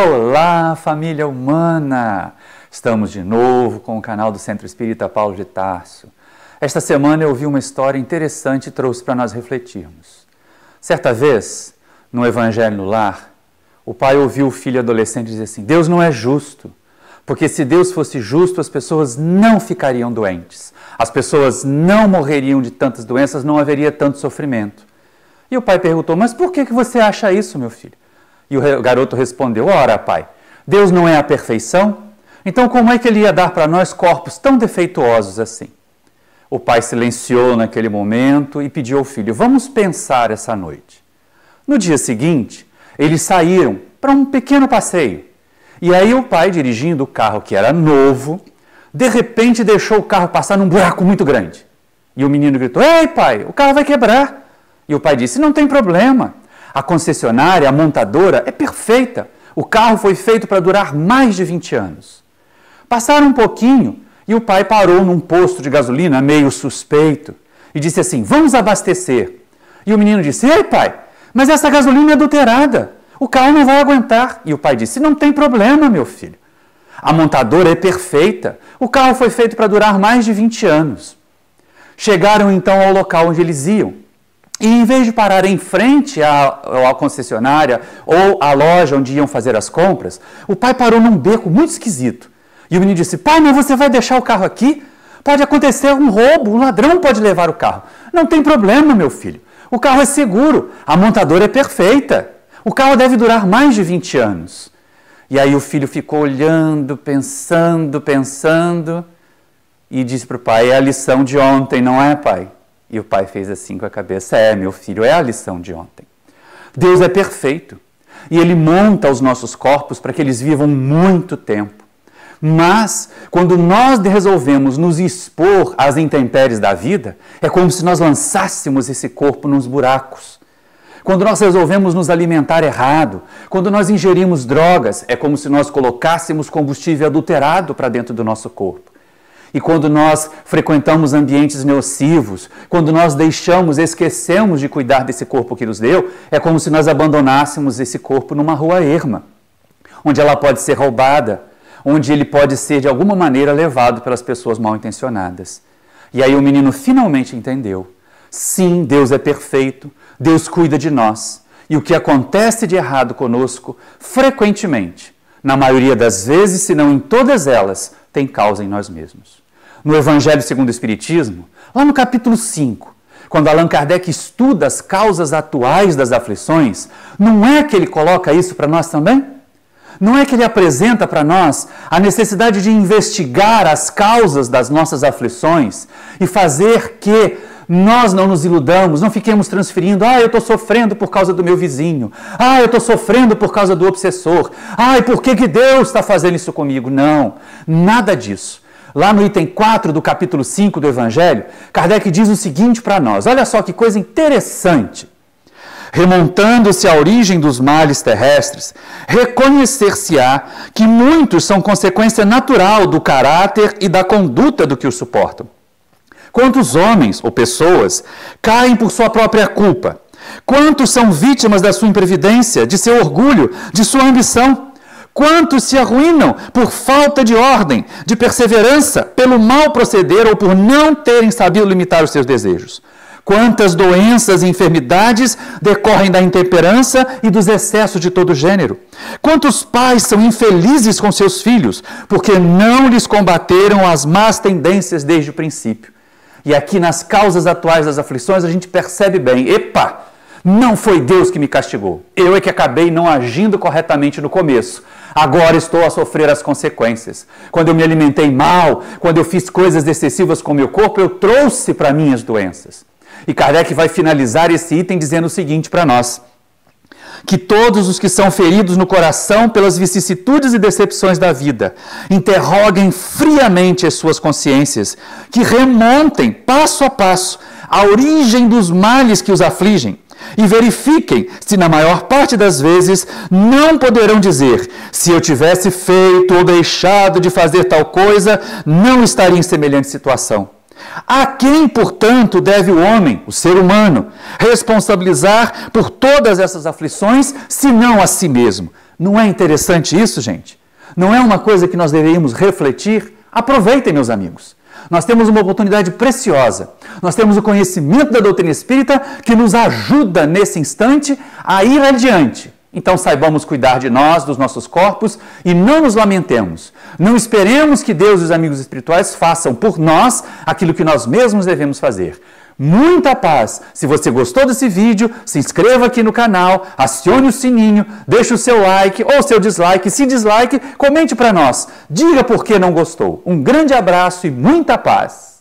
Olá, família humana! Estamos de novo com o canal do Centro Espírita Paulo de Tarso. Esta semana eu ouvi uma história interessante e trouxe para nós refletirmos. Certa vez, no Evangelho no Lar, o pai ouviu o filho adolescente dizer assim: Deus não é justo, porque se Deus fosse justo, as pessoas não ficariam doentes, as pessoas não morreriam de tantas doenças, não haveria tanto sofrimento. E o pai perguntou: mas por que você acha isso, meu filho? E o garoto respondeu: ora, pai, Deus não é a perfeição? Então como é que ele ia dar para nós corpos tão defeituosos assim? O pai silenciou naquele momento e pediu ao filho: vamos pensar essa noite. No dia seguinte, eles saíram para um pequeno passeio. E aí o pai, dirigindo o carro que era novo, de repente deixou o carro passar num buraco muito grande. E o menino gritou: ei, pai, o carro vai quebrar. E o pai disse: não tem problema. A concessionária, a montadora, é perfeita. O carro foi feito para durar mais de 20 anos. Passaram um pouquinho e o pai parou num posto de gasolina meio suspeito e disse assim: vamos abastecer. E o menino disse: ei, pai, mas essa gasolina é adulterada. O carro não vai aguentar. E o pai disse: não tem problema, meu filho. A montadora é perfeita. O carro foi feito para durar mais de 20 anos. Chegaram então ao local onde eles iam. E em vez de parar em frente à concessionária ou à loja onde iam fazer as compras, o pai parou num beco muito esquisito. E o menino disse: pai, mas você vai deixar o carro aqui? Pode acontecer um roubo, um ladrão pode levar o carro. Não tem problema, meu filho. O carro é seguro, a montadora é perfeita. O carro deve durar mais de 20 anos. E aí o filho ficou olhando, pensando e disse para o pai: é a lição de ontem, não é, pai? E o pai fez assim com a cabeça: é, meu filho, é a lição de ontem. Deus é perfeito e Ele monta os nossos corpos para que eles vivam muito tempo. Mas, quando nós resolvemos nos expor às intempéries da vida, é como se nós lançássemos esse corpo nos buracos. Quando nós resolvemos nos alimentar errado, quando nós ingerimos drogas, é como se nós colocássemos combustível adulterado para dentro do nosso corpo. E quando nós frequentamos ambientes nocivos, quando nós esquecemos de cuidar desse corpo que nos deu, é como se nós abandonássemos esse corpo numa rua erma, onde ela pode ser roubada, onde ele pode ser de alguma maneira levado pelas pessoas mal intencionadas. E aí o menino finalmente entendeu: sim, Deus é perfeito, Deus cuida de nós. E o que acontece de errado conosco, frequentemente, na maioria das vezes, se não em todas elas, tem causa em nós mesmos. No Evangelho segundo o Espiritismo, lá no capítulo 5, quando Allan Kardec estuda as causas atuais das aflições, não é que ele coloca isso para nós também? Não é que ele apresenta para nós a necessidade de investigar as causas das nossas aflições e fazer que nós não nos iludamos, não fiquemos transferindo: eu estou sofrendo por causa do meu vizinho, eu estou sofrendo por causa do obsessor, e por que Deus está fazendo isso comigo? Não, nada disso. Lá no item 4 do capítulo 5 do Evangelho, Kardec diz o seguinte para nós: olha só que coisa interessante. Remontando-se à origem dos males terrestres, reconhecer-se-á que muitos são consequência natural do caráter e da conduta do que os suportam. Quantos homens ou pessoas caem por sua própria culpa? Quantos são vítimas da sua imprevidência, de seu orgulho, de sua ambição? Quantos se arruinam por falta de ordem, de perseverança, pelo mal proceder ou por não terem sabido limitar os seus desejos? Quantas doenças e enfermidades decorrem da intemperança e dos excessos de todo gênero? Quantos pais são infelizes com seus filhos, porque não lhes combateram as más tendências desde o princípio? E aqui nas causas atuais das aflições a gente percebe bem: epa, não foi Deus que me castigou. Eu é que acabei não agindo corretamente no começo. Agora estou a sofrer as consequências. Quando eu me alimentei mal, quando eu fiz coisas excessivas com o meu corpo, eu trouxe para mim as doenças. E Kardec vai finalizar esse item dizendo o seguinte para nós: que todos os que são feridos no coração pelas vicissitudes e decepções da vida interroguem friamente as suas consciências, que remontem passo a passo a origem dos males que os afligem e verifiquem se na maior parte das vezes não poderão dizer: se eu tivesse feito ou deixado de fazer tal coisa, não estaria em semelhante situação. A quem, portanto, deve o homem, o ser humano, responsabilizar por todas essas aflições, senão a si mesmo? Não é interessante isso, gente? Não é uma coisa que nós deveríamos refletir? Aproveitem, meus amigos. Nós temos uma oportunidade preciosa. Nós temos o conhecimento da doutrina espírita que nos ajuda nesse instante a ir adiante. Então saibamos cuidar de nós, dos nossos corpos e não nos lamentemos. Não esperemos que Deus e os amigos espirituais façam por nós aquilo que nós mesmos devemos fazer. Muita paz! Se você gostou desse vídeo, se inscreva aqui no canal, acione o sininho, deixe o seu like ou seu dislike. Se dislike, comente para nós. Diga por que não gostou. Um grande abraço e muita paz!